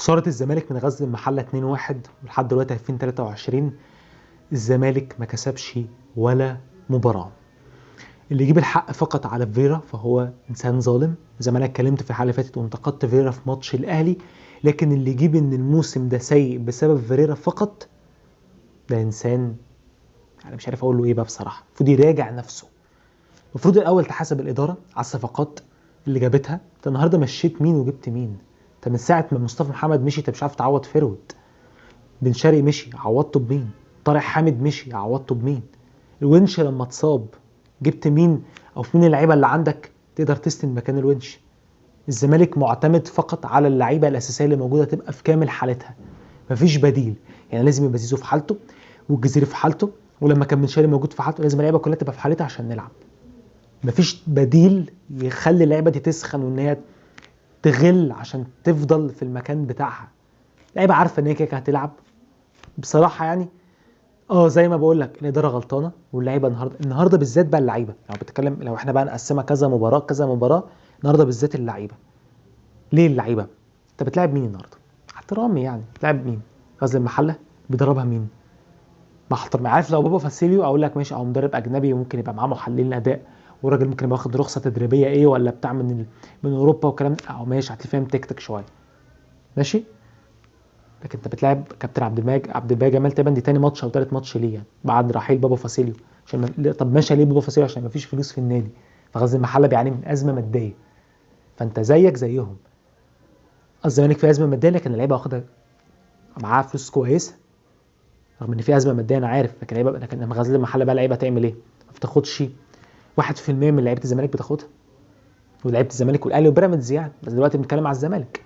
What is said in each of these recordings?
خسارة الزمالك من غزل المحلة 2-1 ولحد دلوقتي 2023 الزمالك ما كسبش ولا مباراة. اللي يجيب الحق فقط على فيرا فهو انسان ظالم، زي ما انا اتكلمت في الحلقة اللي فاتت وانتقدت فيرا في ماتش الاهلي، لكن اللي يجيب ان الموسم ده سيء بسبب فيرا فقط ده انسان انا مش عارف اقول له ايه بقى بصراحة. المفروض يراجع نفسه. المفروض الاول تحاسب الادارة على الصفقات اللي جابتها. انت النهارده مشيت مين وجبت مين؟ انت من ساعة ما مصطفى محمد مشي انت مش عارف تعوض فيرود. بن شرقي مشي عوضته بمين؟ طارق حامد مشي عوضته بمين؟ الونش لما اتصاب جبت مين؟ او في مين اللعيبه اللي عندك تقدر تسند مكان الونش؟ الزمالك معتمد فقط على اللعيبه الاساسيه اللي موجوده تبقى في كامل حالتها، مفيش بديل. يعني لازم يبقى زيزو في حالته والجزيري في حالته، ولما كان بن شرقي موجود في حالته لازم اللعيبه كلها تبقى في حالتها عشان نلعب. مفيش بديل يخلي اللعيبه دي تسخن وان هي تغل عشان تفضل في المكان بتاعها. اللعيبه عارفه ان هي كده هتلعب بصراحه يعني. زي ما بقول لك الاداره غلطانه واللعيبه النهارده بالذات بقى اللعيبه لو احنا بقى نقسمها كذا مباراه كذا مباراه. النهارده بالذات اللعيبه. ليه اللعيبه؟ انت بتلعب مين النهارده؟ احترامي يعني بتلعب مين؟ غزل المحله بيدربها مين؟ مع احترامي عارف لو بابا فاسيليو اقول لك ماشي، او مدرب اجنبي وممكن يبقى معاه محللين اداء وراجل ممكن يبقى واخد رخصه تدريبيه ايه ولا بتاع من اوروبا والكلام ده، ماشي هتلاقي فاهم تكتك شويه ماشي. لكن انت بتلعب كابتن عبد الباقي جمال تقريبا دي تاني ماتش او تالت ماتش ليه يعني بعد رحيل بابا فاسيليو. طب ماشي ليه بابا فاسيليو؟ عشان مفيش فلوس في النادي، فغزل المحله بيعاني من ازمه ماديه، فانت زيك زيهم. الزمالك في ازمه ماديه لكن اللعيبه واخده معاها فلوس كويسه، رغم ان في ازمه ماديه انا عارف، لكن لما غزل المحله بقى لعيبه تعمل ايه؟ ما بتاخدش 1% من لعيبه الزمالك بتاخدها، ولعيبه الزمالك والاهلي وبيراميدز يعني، بس دلوقتي بنتكلم على الزمالك.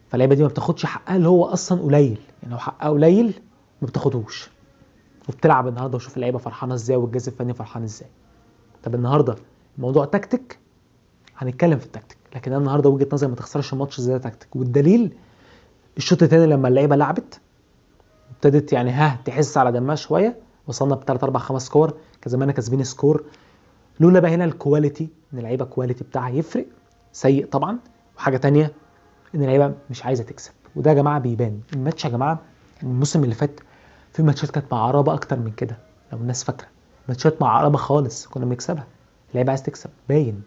فاللعيبه دي ما بتاخدش حقها اللي هو اصلا قليل، يعني لو حقها قليل ما بتاخدوش. وبتلعب النهارده وشوف اللعيبه فرحانه ازاي والجهاز الفني فرحان ازاي. طب النهارده الموضوع تكتيك، هنتكلم في التكتيك، لكن انا النهارده وجهه نظري ما تخسرش الماتش زي ده تكتيك. والدليل الشوط الثاني لما اللعيبه لعبت ابتدت يعني تحس على دمها شويه، وصلنا ب 3 4 5 كور، كان زماننا كاسبين سكور. لولا بقى هنا الكواليتي، ان اللعيبه الكواليتي بتاعها يفرق سيء طبعا. وحاجه ثانيه ان اللعيبه مش عايزه تكسب، وده يا جماعه بيبان. الماتش يا جماعه الموسم اللي فات في ماتشات كانت معربه اكتر من كده، لو الناس فاكره ماتشات معربه خالص كنا بنكسبها. اللعيبه عايز تكسب، باين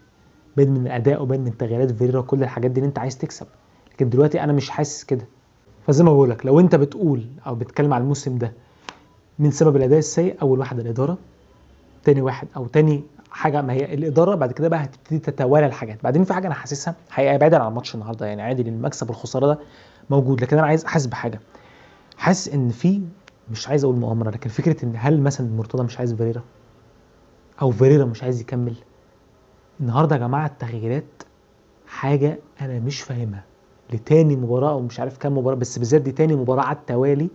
من الاداء وباين من تغييرات فيرا وكل الحاجات دي ان انت عايز تكسب. لكن دلوقتي انا مش حاسس كده. فزي ما بقول لك لو انت بتقول او بتتكلم على الموسم ده من سبب الاداء السيء، اول واحد الاداره، تاني واحد او تاني حاجه ما هي الاداره، بعد كده بقى هتبتدي تتوالى الحاجات. بعدين في حاجه انا حاسسها حقيقه بعيدا عن ماتش النهارده يعني عادي، لان المكسب والخساره ده موجود، لكن انا عايز احس بحاجه. حاسس ان في، مش عايز اقول مؤامره، لكن فكره ان هل مثلا مرتضى مش عايز فيريرا او فيريرا مش عايز يكمل. النهارده يا جماعه التغييرات حاجه انا مش فاهمها، لتاني مباراه او مش عارف كام مباراه، بس بالذات دي تاني مباراه على التوالي.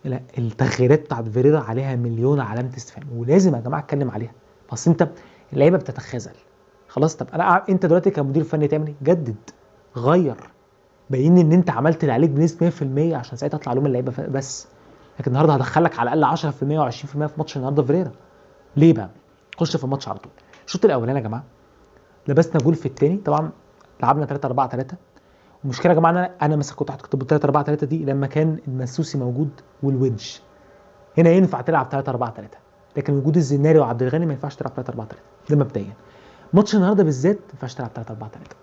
لا التغييرات بتاعت فيريرا عليها مليون علامه استفهام، ولازم يا جماعه اتكلم عليها. اصل انت اللعيبه بتتخاذل خلاص. طب انت دلوقتي كمدير فني تعمل ايه؟ جدد، غير، باين ان انت عملت اللي عليك بنسبه 100% عشان ساعتها اطلع لهم اللعيبه بس. لكن النهارده هدخلك على الاقل 10% و20% في ماتش النهارده فيريرا. ليه بقى؟ خش في الماتش على طول. الشوط الاولاني يا جماعه لبسنا جول في الثاني طبعا، لعبنا 3-4-3. المشكله يا جماعه انا مثلا كنت هكتب 3-4-3 دي لما كان المسوسي موجود والونش. هنا ينفع تلعب 3-4-3، لكن وجود الزناري وعبد الغني ما ينفعش تلعب 3-4-3 ده مبدئيا. ماتش النهارده بالذات ما ينفعش تلعب 3-4-3.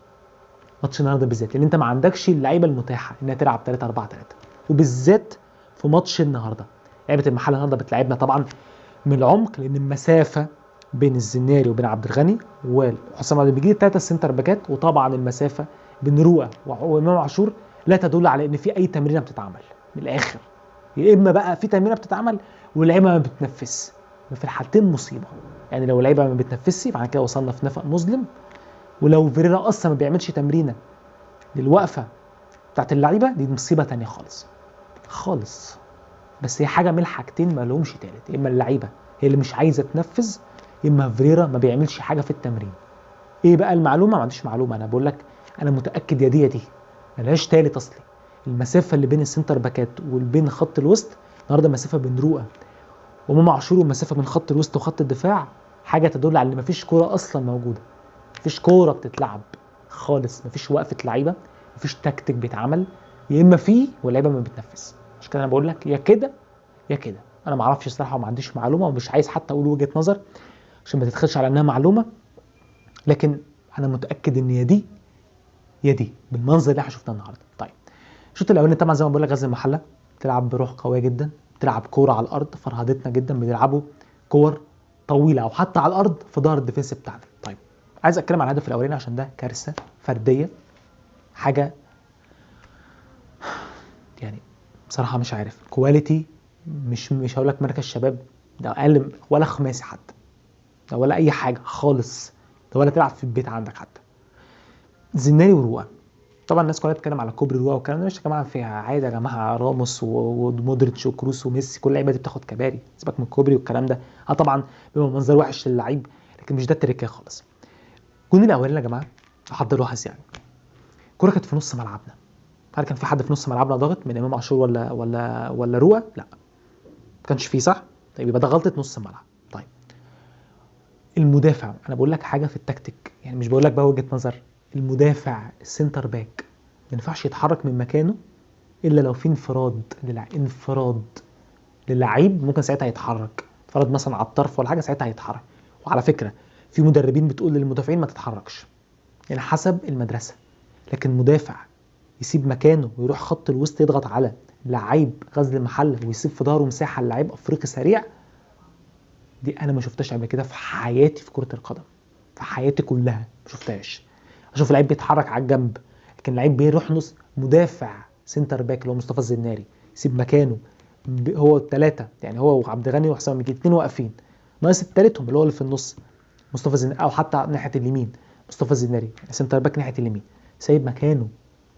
ماتش النهارده بالذات لان انت ما عندكش اللعيبه المتاحه انها تلعب 3-4-3، وبالذات في ماتش النهارده. لعيبه المحله النهارده بتلعبنا طبعا من العمق، لان المسافه بين الزناري وبين عبد الغني وحسام عبد المجيد الثلاثه السنتر باكات، وطبعا المسافه بين رؤى وامام عاشور لا تدل على ان في اي تمرينه بتتعمل. من الاخر يا اما بقى في تمرينه بتتعمل واللعيبه ما بتنفذش، في الحالتين مصيبه. يعني لو اللعيبه ما بتنفذش يبقى كده وصلنا في نفق مظلم، ولو فيريرا اصلا ما بيعملش تمرينه للوقفه بتاعت اللعيبه دي مصيبه تانية خالص خالص. بس هي حاجه من الحاجتين ما لهمش تالت، يا اما اللعيبه هي اللي مش عايزه تنفذ، يا اما فيريرا ما بيعملش حاجه في التمرين. ايه بقى المعلومه؟ ما عنديش معلومه، انا بقول لك انا متاكد يا دي ملهاش تالت اصلي. المسافه اللي بين السنتر باكات وبين خط الوسط النهارده مسافه بين رؤى وامام عاشور، والمسافه بين خط الوسط وخط الدفاع حاجه تدل على ان مفيش كوره اصلا موجوده، مفيش كوره بتتلعب خالص، مفيش وقفه لعيبه مفيش تكتيك بيتعمل، يا اما فيه واللعيبه ما بتنفذ. عشان كده انا بقول لك يا كده يا كده. انا ما اعرفش الصراحه وما عنديش معلومه ومش عايز حتى اقول وجهه نظر عشان ما تتخدش على انها معلومه، لكن انا متاكد ان يا دي بالمنظر اللي احنا شفناه النهارده. طيب الشوط الاولاني طبعا زي ما بقول لك غزل المحله بتلعب بروح قويه جدا، بتلعب كوره على الارض، فرهدتنا جدا، بيلعبوا كور طويله او حتى على الارض في ظهر الديفنس بتاعنا. طيب عايز اتكلم عن الهدف الاولاني عشان ده كارثه فرديه، حاجه يعني بصراحه مش عارف كواليتي، مش هقول لك مركز شباب، ده اقل ولا خماسي حتى، ده ولا اي حاجه خالص، ده ولا تلعب في البيت عندك حتى. زناري ورؤى، طبعا الناس كلها بتتكلم على كوبري رؤى والكلام ده، مش يا جماعه فيها عادي يا جماعه، راموس ومودريتش وكروس وميسي كل اللعيبه دي بتاخد كباري، سيبك من كوبري والكلام ده. طبعا بيبقى منظر وحش للعيب، لكن مش ده التركيه خالص. الجون الاولاني يا جماعه حد لاحظ يعني الكوره كانت في نص ملعبنا، هل كان في حد في نص ملعبنا ضاغط من امام عاشور ولا رؤى؟ لا ما كانش فيه، صح؟ طيب يبقى ده غلطه نص الملعب. طيب المدافع، انا بقول لك حاجه في التكتيك يعني، مش بقول لك بقى وجهه نظر، المدافع السنتر باك ما ينفعش يتحرك من مكانه الا لو في انفراد للعيب، ممكن ساعتها يتحرك، انفراد مثلا على الطرف ولا حاجه ساعتها هيتحرك. وعلى فكره في مدربين بتقول للمدافعين ما تتحركش، يعني حسب المدرسه، لكن مدافع يسيب مكانه ويروح خط الوسط يضغط على لعيب غزل المحله ويسيب في ظهره مساحه للعيب افريقي سريع، دي انا ما شفتهاش قبل كده في حياتي في كره القدم، في حياتي كلها ما شفتهاش. اشوف لعيب بيتحرك على الجنب، لكن لعيب بيروح نص، مدافع سنتر باك اللي هو مصطفى الزناري يسيب مكانه، هو الثلاثه يعني هو وعبد الغني وحسام مجيد الاثنين واقفين، ناقص الثالثهم اللي هو اللي في النص مصطفى الزناري، او حتى ناحيه اليمين مصطفى الزناري يعني سنتر باك ناحيه اليمين سايب مكانه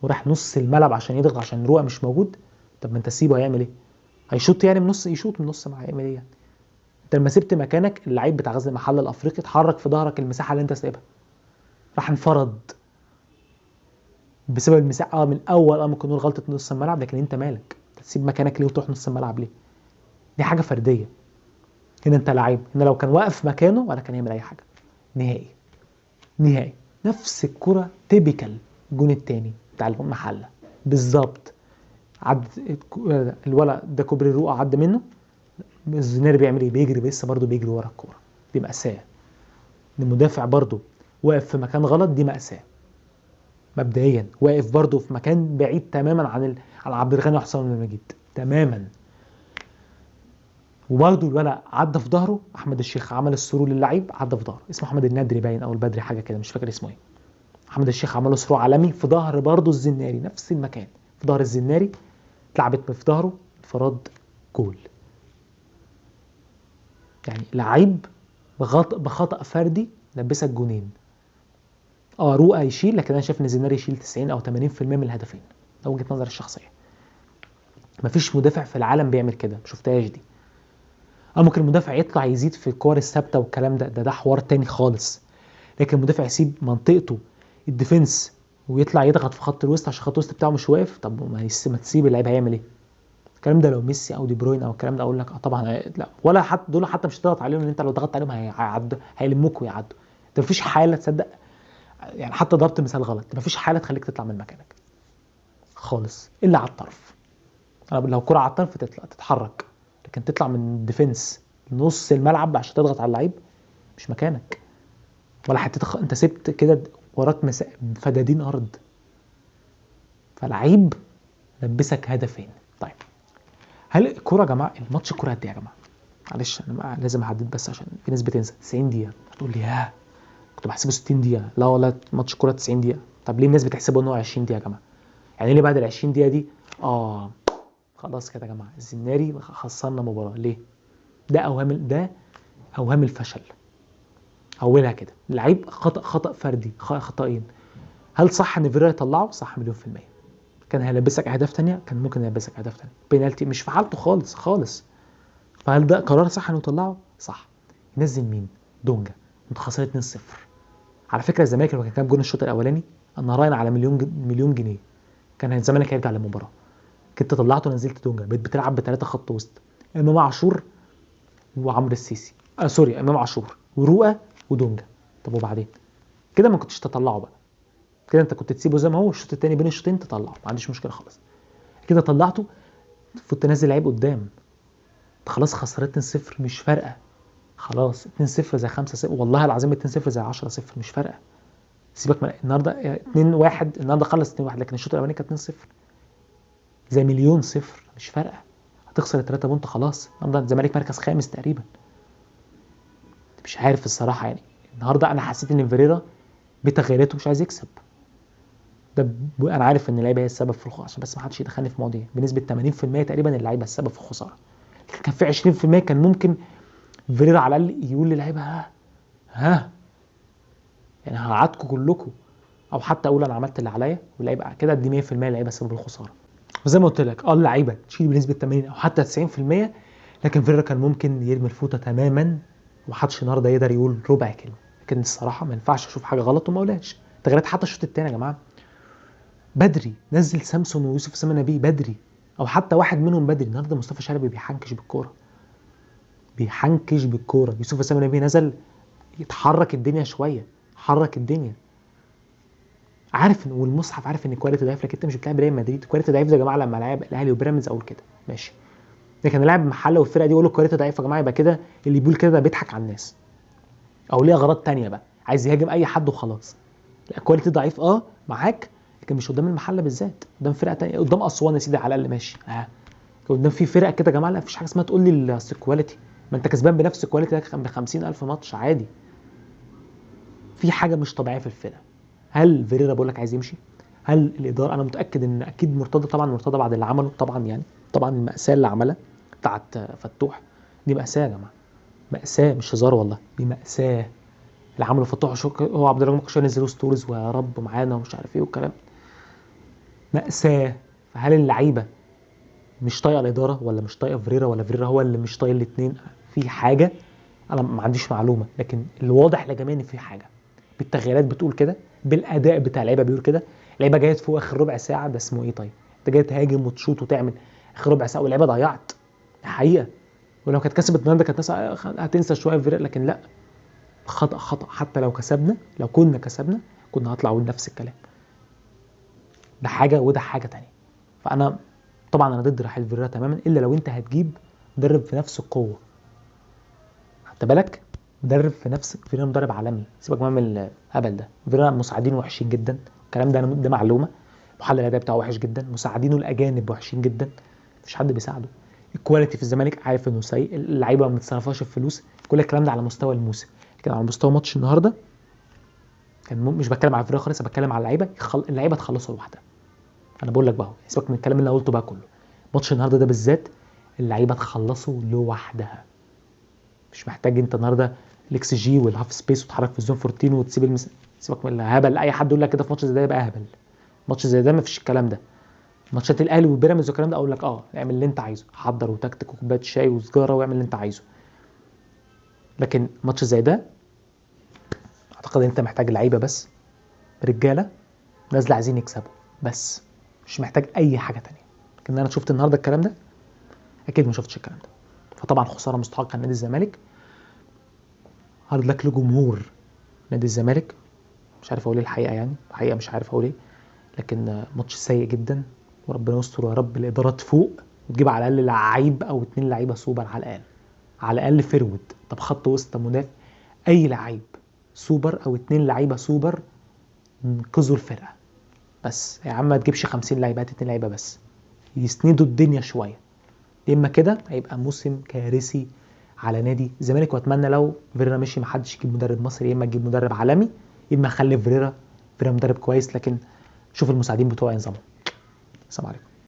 وراح نص الملعب عشان يضغط عشان رؤى مش موجود. طب ما انت سيبه هيعمل ايه؟ هيشوط يعني من نص، يشوط من نص، هيعمل ايه يعني؟ انت لما سبت مكانك اللعيب بتاع غزل المحله الافريقي اتحرك في ظهرك المساحه اللي انت سايبها، راح انفرد بسبب المساحه. من الاول ممكن نقول غلطه نص الملعب، لكن انت مالك تسيب مكانك ليه وتروح نص الملعب ليه؟ دي حاجه فرديه. هنا انت لعيب، هنا لو كان واقف مكانه ولا كان يعمل اي حاجه نهائي. نهائي نفس الكره تيبيكال الجون الثاني بتاع المحله بالظبط، عد الولد ده كوبري رؤى عدى منه، الزناري بيعمل ايه؟ بيجري لسه برضه بيجري ورا الكوره، دي مأساة. المدافع برضه واقف في مكان غلط، دي مأساة. مبدئيا واقف برضه في مكان بعيد تماما عن عبد الغني وحسام المجيد تماما. وبرضه الولد عدى في ظهره، احمد الشيخ عمل السرور للعيب، عدى في ظهره، اسمه احمد الندري باين او البدري حاجه كده مش فاكر اسمه ايه. احمد الشيخ عمل له سرور عالمي في ظهر برضه الزناري، نفس المكان في ظهر الزناري، اتلعبت في ظهره انفراد، جول. يعني لعيب بخطأ فردي لبسك جونين. رؤى يشيل، لكن انا شايف ان زيناري يشيل 90 او 80% من الهدفين، ده وجهة نظري الشخصيه. مفيش مدافع في العالم بيعمل كده، ما شفتهاش دي. ممكن المدافع يطلع يزيد في الكور الثابته والكلام ده حوار تاني خالص، لكن المدافع يسيب منطقته الديفنس ويطلع يضغط في خط الوسط عشان خط الوسط بتاعه مش واقف. طب ما تسيب اللعيب، هيعمل ايه؟ الكلام ده لو ميسي او دي بروين او الكلام ده اقول لك طبعا لا، ولا حتى دول حتى مش هتضغط عليهم، ان انت لو ضغطت عليهم هيعدوا، هيلموك ويعدوا. انت مفيش حاله تصدق يعني، حتى ضربت مثال غلط، مفيش حاله تخليك تطلع من مكانك خالص الا على الطرف. انا لو كرة على الطرف تطلع تتحرك، لكن تطلع من الديفنس نص الملعب عشان تضغط على اللعيب مش مكانك. ولا حتى انت سبت كده وراك فدادين ارض، فلعيب لبسك هدفين. طيب هل الكرة يا جماعه الماتش الكرة قد ايه يا جماعه؟ معلش انا لازم احدد بس عشان في ناس بتنسى 90 دقيقه، هتقول لي ياه كنت بحسبه 60 دقيقه، لا والله ماتش كرة 90 دقيقه. طب ليه الناس بتحسبه ان هو 20 دقيقه يا جماعه؟ يعني ليه بعد ال 20 دقيقه دي خلاص كده يا جماعه الزناري خسرنا مباراه ليه؟ ده اوهام الفشل. اولها كده لعيب خطأ فردي، خطأين. هل صح ان فيرا يطلعه؟ صح مليون في المية. كان هيلبسك اهداف تانية، كان ممكن يلبسك اهداف تانية، بينالتي مش في حالته خالص خالص. فهل ده قرار صح انه يطلعه؟ صح. ينزل مين؟ دونجا، انت خسرت 2-0. على فكره الزمالك لو كان جاب جون الشوط الاولاني انا راهن على مليون جنيه كان الزمالك هيرجع للمباراه. كنت طلعته ونزلت دونجا، بقيت بتلعب بثلاثه خط وسط، امام عاشور وعمرو السيسي، سوري امام عاشور ورؤى ودونجا. طب وبعدين كده ما كنتش تطلعه بقى، كده انت كنت تسيبه زي ما هو، الشوط الثاني بين الشوطين تطلعه، ما عنديش مشكله خالص. كده طلعته، المفروض تنزل لعيب قدام. انت خلاص خسران 2-0 مش فارقه. خلاص 2-0 زي 5-0، والله العظيم 2-0 زي 10-0 مش فارقه. سيبك من النهارده 2-1، النهارده خلص 2-1، لكن الشوط الاولاني كان 2-0 زي مليون صفر مش فارقه. هتخسر ال3 بونت خلاص. النهارده الزمالك مركز خامس تقريبا. مش عارف الصراحه يعني. النهارده انا حسيت ان فيريرا بتغييراته مش عايز يكسب. انا عارف ان اللعيبه هي السبب في الخساره، عشان بس ما حدش يدخلني في مواضيع. بنسبه 80% تقريبا اللعيبه السبب في الخساره. كان في 20% كان ممكن فيريرا على الاقل يقول للعيبه ها يعني هقعدكم كلكم، او حتى اقول انا عملت اللي عليا، واللعيبه كده دي 100% اللعيبه سبب الخساره. وزي ما قلت لك اللعيبه تشيل بنسبه 80 او حتى 90%، لكن فيريرا كان ممكن يرمي الفوطه تماما، ومحدش النهارده يقدر يقول ربع كلمه. لكن الصراحه ما ينفعش اشوف حاجه غلط وما اقولهاش. تغييرات حتى الشوط الثاني يا جماعه بدري، نزل سامسون ويوسف اسامه نبيه بدري، او حتى واحد منهم بدري. النهارده مصطفى شلبي بيحنكش بالكوره، بيحنكش بالكوره. يوسف اسامه نبيه نزل يتحرك الدنيا شويه، حرك الدنيا. عارف والمصحف عارف ان الكواليتي ضعيف، لكن انت مش بتلعب ريال مدريد. الكواليتي ضعيف يا جماعه لما لعب الاهلي وبيراميدز اقول كده ماشي، لكن لاعب محله والفرقه دي يقول له الكواليتي ضعيفه يا جماعه، يبقى كده اللي بيقول كده ده بيضحك على الناس، او ليه اغراض تانية بقى، عايز يهاجم اي حد وخلاص. لا الكواليتي ضعيف معاك، لكن مش قدام المحله بالذات، قدام فرقه تانية، قدام اسوان يا سيدي على الاقل ماشي. قدام في فرق كده يا جماعه لا مفيش حاجه اسمها تقول لي الكواليتي، ما انت كسبان بنفس الكواليتي ده ب 50,000 ماتش عادي. في حاجه مش طبيعيه في الفرقه. هل فيريرا بقول لك عايز يمشي؟ هل الاداره، انا متاكد ان اكيد مرتضى، طبعا مرتضى بعد اللي عمله طبعا يعني، طبعا الماساه اللي عملها بتاعت فتوح دي ماساه يا جماعه، ماساه مش هزار والله، دي ماساه اللي عمله فتوح. هو عبد الرحمن كشري نزلوا ستوريز ويا رب معانا ومش عارف ايه والكلام، ماساه. فهل اللعيبه مش طايقه الاداره، ولا مش طايقه فيريرا، ولا فيريرا هو اللي مش طايق الاثنين؟ في حاجه انا ما عنديش معلومه، لكن الواضح لجميع ان في حاجه. بالتغييرات بتقول كده، بالاداء بتاع اللعيبه بيقول كده. اللعيبه جايه فوق اخر ربع ساعه، ده اسمه ايه طيب؟ انت جاي تهاجم وتشوط وتعمل اخر ربع ساعه واللعيبه ضيعت الحقيقه. ولو كانت كسبت النهارده كانت ناس هتنسى شويه فيريرا، لكن لا، خطا خطا. حتى لو كسبنا، لو كنا كسبنا كنا هطلع اقول نفس الكلام. ده حاجه وده حاجه تانية. فانا طبعا انا ضد رحيل فيريرا تماما، الا لو انت هتجيب مدرب في نفس القوه. خدت بالك؟ مدرب في نفس فيريرا مدرب عالمي، سيبك من الهبل ده. فيريرا مساعدينه وحشين جدا، الكلام ده معلومه. محلل الاداء بتاعه وحش جدا، مساعدينه الاجانب وحشين جدا، مفيش حد بيساعده. الكواليتي في الزمالك عارف انه سيء، اللعيبه ما بتصرفهاش الفلوس، كل الكلام ده على مستوى الموسم. لكن على مستوى ماتش النهارده كان مش بتكلم على فيريرا خالص، انا بتكلم على اللعيبه. اللعيبه تخلصوا لوحدها. انا بقول لك بقى سيبك من الكلام اللي انا قلته بقى كله. ماتش النهارده ده بالذات اللعيبه تخلصوا لوحدها. مش محتاج انت النهارده الاكس جي والهاف سبيس وتتحرك في الزون 14 وتسيب سيبك من الهبل. اي حد يقول لك كده في ماتش زي ده يبقى اهبل. ماتش زي ده ما فيش الكلام ده. ماتشات الاهلي والبيراميدز والكلام ده اقول لك اعمل اللي انت عايزه، حضر وتكتك وكوبايه شاي وسجاره واعمل اللي انت عايزه. لكن ماتش زي ده اعتقد انت محتاج لعيبه بس، رجاله نازله عايزين يكسبوا بس، مش محتاج اي حاجه تانية. لكن انا شفت النهارده الكلام ده؟ اكيد ما شفتش الكلام ده. فطبعا خساره مستحقه لنادي الزمالك. هارد لك لجمهور نادي الزمالك. مش عارف اقول ايه الحقيقه، يعني الحقيقه مش عارف اقول ايه. لكن ماتش سيء جدا، وربنا يستر يا رب الادارات فوق وتجيب على الاقل لعيب او 2 لعيبه سوبر على الاقل. على الاقل فرود، طب خط وسط، مدافع، اي لعيب سوبر او 2 لعيبه سوبر ينقذوا الفرقه. بس يا عم ما تجيبش 50 لعيبه، هات 2 لعيبه بس يسندوا الدنيا شويه. اما كده هيبقى موسم كارثي على نادي الزمالك. واتمنى لو فيريرا مشي ما حدش يجيب مدرب مصري، يا اما تجيب مدرب عالمي، يا اما خلي فيريرا مدرب كويس، لكن شوف المساعدين بتوعه ينظموا. السلام عليكم.